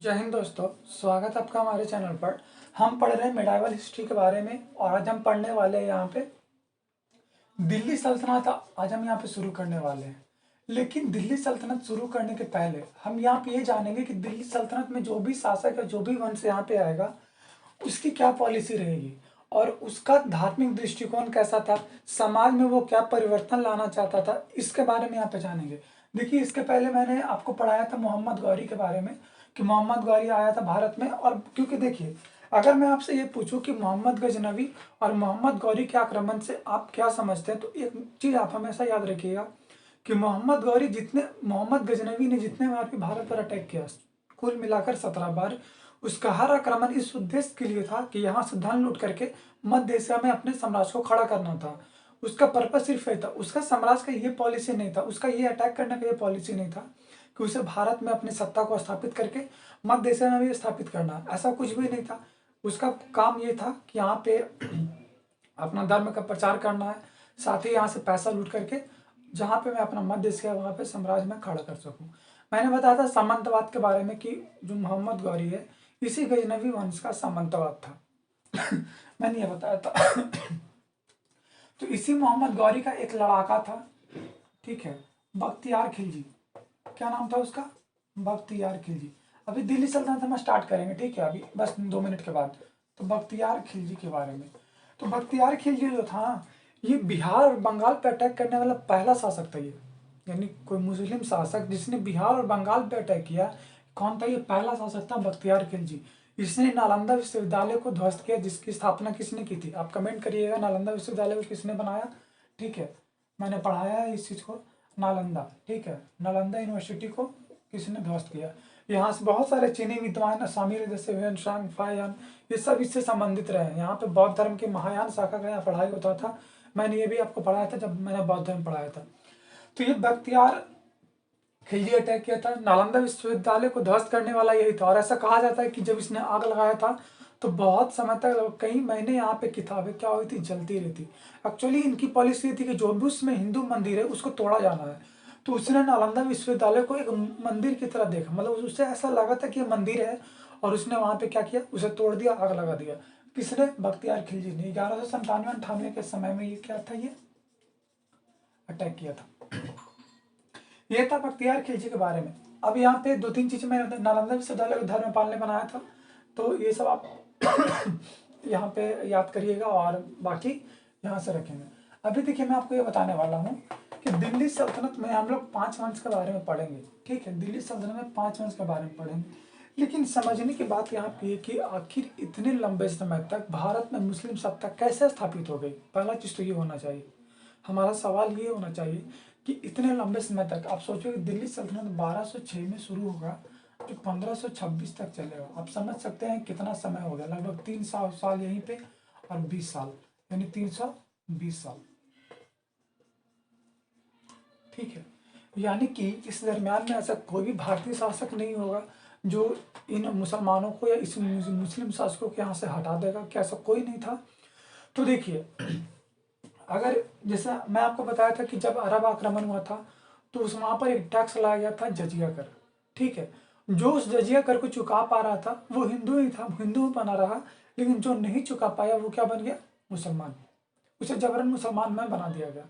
जय हिंद दोस्तों, स्वागत है आपका हमारे चैनल पर। हम पढ़ रहे हैं मिडाइवल हिस्ट्री के बारे में और आज हम पढ़ने वाले हैं यहाँ पे दिल्ली सल्तनत। आज हम यहाँ पे शुरू करने वाले हैं, लेकिन दिल्ली सल्तनत शुरू करने के पहले हम यहाँ पे ये जानेंगे कि दिल्ली सल्तनत में जो भी शासक है, जो भी वंश यहाँ पे आएगा, उसकी क्या पॉलिसी रहेगी और उसका धार्मिक दृष्टिकोण कैसा था, समाज में वो क्या परिवर्तन लाना चाहता था, इसके बारे में यहाँ पे जानेंगे। देखिए, इसके पहले मैंने आपको पढ़ाया था मोहम्मद गौरी के बारे में कि मोहम्मद गौरी आया था भारत में। और क्योंकि देखिए, अगर मैं आपसे ये पूछूं कि मोहम्मद गजनवी और मोहम्मद गौरी के आक्रमण से आप क्या समझते हैं, तो एक चीज़ आप हमेशा याद रखिएगा कि मोहम्मद गजनवी ने जितने बार भी भारत पर अटैक किया, कुल मिलाकर 17 बार, उसका हर आक्रमण इस उद्देश्य के लिए था कि यहाँ से धन लूट करके मध्य एशिया में अपने साम्राज्य को खड़ा करना था। उसका पर्पस सिर्फ ये था, उसका साम्राज्य का ये पॉलिसी नहीं था, उसका ये अटैक करने का ये पॉलिसी नहीं था कि उसे भारत में अपनी सत्ता को स्थापित करके मध्य एशिया में भी स्थापित करना, ऐसा कुछ भी नहीं था। उसका काम ये था कि यहाँ पे अपना धर्म का प्रचार करना है, साथ ही यहाँ से पैसा लूट करके जहाँ पे मैं अपना मध्य एशिया वहाँ पे साम्राज्य में खड़ा कर सकूँ। मैंने बताया था सामंतवाद के बारे में कि जो मोहम्मद गौरी है, इसी गजनवी वंश का सामंतवाद था। मैंने ये बताया था। तो इसी मोहम्मद गौरी का एक लड़ाका था, ठीक है, बख्तियार खिलजी। क्या नाम था उसका? बख्तियार खिलजी। अभी दिल्ली सल्तनत हम स्टार्ट करेंगे, ठीक है, अभी बस 2 मिनट के बाद। तो बख्तियार खिलजी के बारे में, तो बख्तियार खिलजी जो था, ये बिहार और बंगाल पे अटैक करने वाला पहला शासक था। ये यानी कोई मुस्लिम शासक जिसने बिहार और बंगाल पे अटैक किया, कौन था? ये पहला शासक था बख्तियार खिलजी। इसने नालंदा विश्वविद्यालय को ध्वस्त किया, जिसकी स्थापना किसने की थी? आप कमेंट करिएगा, नालंदा विश्वविद्यालय को किसने बनाया? ठीक है, मैंने पढ़ाया है इस चीज़ को। नालंदा, ठीक है, नालंदा यूनिवर्सिटी को किसने ध्वस्त किया? यहाँ से बहुत सारे चीनी विद्वान शामिल है, जैसे ह्वेन सांग, फायान, ये सब इससे संबंधित रहे हैं। यहाँ पे बौद्ध धर्म की महायान शाखा का यहाँ पढ़ाई होता था। मैंने ये भी आपको पढ़ाया था जब मैंने बौद्ध धर्म पढ़ाया था। तो ये बख्तियार खिलजी अटैक किया था, नालंदा विश्वविद्यालय को ध्वस्त करने वाला यही था। और ऐसा कहा जाता है कि जब इसने आग लगाया था तो बहुत समय तक, कई महीने यहाँ पे किताबें क्या हुई थी, जलती रहती। एक्चुअली इनकी पॉलिसी थी कि जो भी उसमें हिंदू मंदिर है उसको तोड़ा जाना है। तो उसने नालंदा विश्वविद्यालय को एक मंदिर की तरह देखा, मतलब उसे ऐसा लगा था कि ये मंदिर है, और उसने वहाँ पे क्या किया, उसे तोड़ दिया, आग लगा दिया। किसने? बख्तियार खिलजी ने 1197-98 के समय में ये क्या था, ये अटैक किया था। ये था बख्तियार खिलजी के बारे में। अब यहाँ पे 2-3 चीजें मैंने नालंदा विश्वविद्यालय को धर्मपाल ने बनाया था, तो ये सब आप यहाँ पे याद करिएगा और बाकी यहाँ से रखेंगे। अभी देखिए, मैं आपको ये बताने वाला हूँ कि दिल्ली सल्तनत में हम लोग 5 वंश के बारे में पढ़ेंगे, ठीक है, दिल्ली सल्तनत में 5 वंश के बारे में पढ़ेंगे। लेकिन समझने की बात यहाँ पे कि आखिर इतने लंबे समय तक भारत में मुस्लिम सत्ता कैसे स्थापित हो गई। पहला चीज़ तो ये होना चाहिए, हमारा सवाल ये होना चाहिए कि इतने लंबे समय तक आप सोचो कि दिल्ली सल्तनत 1206 में शुरू होगा, जो 1526 तक चलेगा। आप समझ सकते हैं कितना समय हो गया, लगभग 300 साल यहीं पे और 20 साल, यानी 320 साल, ठीक है। यानी कि इस दरमियान में ऐसा कोई भी भारतीय शासक नहीं होगा जो इन मुसलमानों को या इस मुस्लिम शासकों के यहाँ से हटा देगा, क्या ऐसा कोई नहीं था? तो देखिए, अगर जैसा मैं आपको बताया था कि जब अरब आक्रमण हुआ था तो उस वहाँ पर एक टैक्स लाया गया था, जजिया कर, ठीक है। जो उस जजिया कर को चुका पा रहा था वो हिंदू ही था, हिंदू बना रहा। लेकिन जो नहीं चुका पाया वो क्या बन गया? मुसलमान। उसे जबरन मुसलमान में बना दिया गया।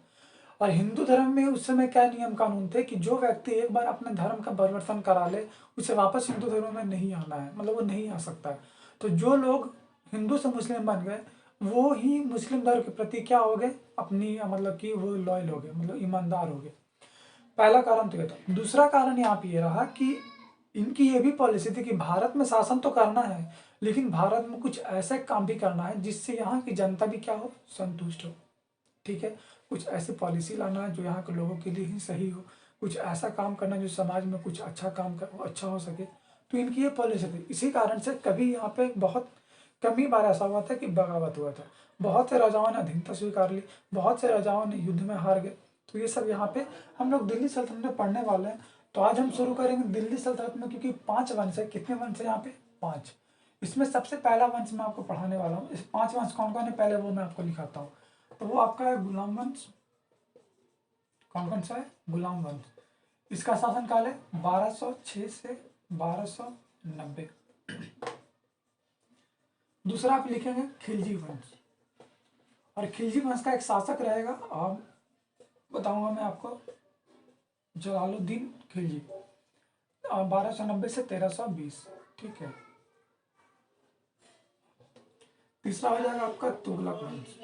और हिंदू धर्म में उस समय क्या नियम कानून थे कि जो व्यक्ति एक बार अपने धर्म का परिवर्तन करा ले, उसे वापस हिंदू धर्म में नहीं आना है, मतलब वो नहीं आ सकता है। तो जो लोग हिंदू से मुस्लिम बन गए, वो ही मुस्लिम धर्म के प्रति क्या हो गए, अपनी मतलब कि वो लॉयल हो गए, मतलब ईमानदार हो गए। पहला कारण तो ये था। दूसरा कारण यहाँ पे ये रहा कि इनकी ये भी पॉलिसी थी कि भारत में शासन तो करना है, लेकिन भारत में कुछ ऐसे काम भी करना है जिससे यहाँ की जनता भी क्या हो, संतुष्ट हो, ठीक है। कुछ ऐसी पॉलिसी लाना है जो यहाँ के लोगों के लिए ही सही हो, कुछ ऐसा काम करना जो समाज में कुछ अच्छा काम कर अच्छा हो सके। तो इनकी ये पॉलिसी थी। इसी कारण से कभी यहाँ पे बहुत कम ही बार ऐसा हुआ था कि बगावत हुआ था। बहुत से राजाओं ने अधीनता स्वीकार ली, बहुत से राजाओं ने युद्ध में हार गए। तो ये सब यहाँ पे हम लोग दिल्ली सल्तनत में पढ़ने वाले हैं। तो आज हम शुरू करेंगे दिल्ली सल्तनत में, क्योंकि 5 वंश है। कितने वंश है यहाँ पे? 5। इसमें सबसे पहला वंश मैं आपको पढ़ाने वाला हूँ। इस 5 वंश कौन कौन है पहले वो मैं आपको लिखाता हूँ। तो वो आपका है गुलाम वंश। कौन कौन सा है? गुलाम वंश। इसका शासनकाल है 1206 से 1200 90। दूसरा आप लिखेंगे खिलजी वंश, और खिलजी वंश का एक शासक रहेगा, अब बताऊंगा मैं आपको, जलालुद्दीन खिलजी, 1290 से 1320। ठीक है। तीसरा हो जाएगा आपका तुगलक वंश।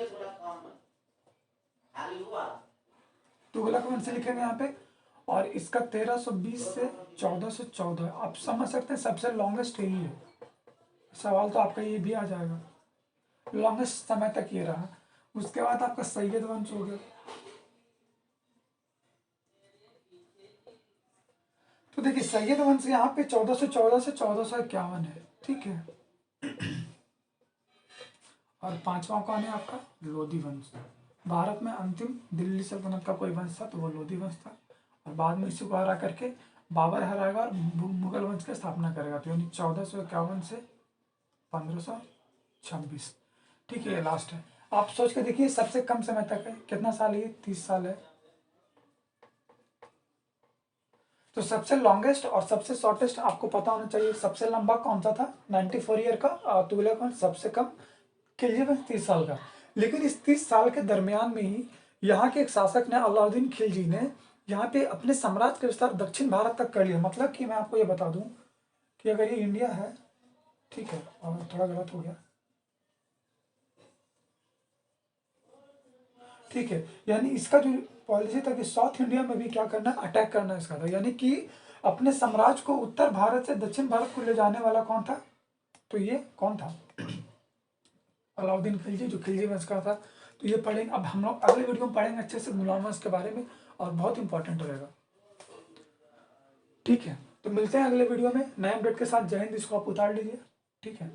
तुगलक वंश लिखेंगे यहाँ पे, और इसका 1320 से 1414। आप समझ सकते हैं सबसे लॉन्गेस्ट यही है। सवाल तो आपका ये भी आ जाएगा, लॉन्गेस्ट समय तक ये रहा। उसके बाद आपका सैयद वंश हो गया। तो देखिए सैयद वंश यहाँ पे 1414 से 1451 है। ठीक है। और पांचवा कौन है आपका, लोधी वंश। भारत में अंतिम दिल्ली सल्तनत का कोई वंश था तो वो लोधी वंश था, और बाद में इसी को हरा करके बाबर हराएगा और मुगल वंश की स्थापना करेगा। तो यानी 1451 से 1526। ठीक है, ये लास्ट है। आप सोच के देखिए सबसे कम समय तक है, कितना साल है, 30 साल है। तो सबसे लॉन्गेस्ट और सबसे शॉर्टेस्ट आपको पता होना चाहिए। सबसे लंबा कौन सा था, 94 ईयर का तुगलक वंश। सबसे कम खिलजी वंश 30 साल का। लेकिन इस 30 साल के दरमियान में ही यहाँ के एक शासक ने, अलाउद्दीन खिलजी ने, यहाँ पे अपने साम्राज्य के विस्तार दक्षिण भारत तक कर लिया। मतलब कि मैं आपको ये बता दूं कि अगर ये इंडिया है, ठीक है, और थोड़ा गलत हो गया, ठीक है, यानी इसका जो पॉलिसी था कि साउथ इंडिया में भी क्या करना, अटैक करना इसका था। यानी कि अपने साम्राज्य को उत्तर भारत से दक्षिण भारत को ले जाने वाला कौन था, तो ये कौन था, अलाउद्दीन खिलजी, जो खिलजी वंश का था। तो ये पढ़ेंगे। अब हम लोग अगले वीडियो में पढ़ेंगे अच्छे से गुलाम वंश के बारे में, और बहुत इंपॉर्टेंट रहेगा। ठीक है, तो मिलते हैं अगले वीडियो में नए अपडेट के साथ। जय हिंद, इसको आप उतार लीजिए। ठीक है।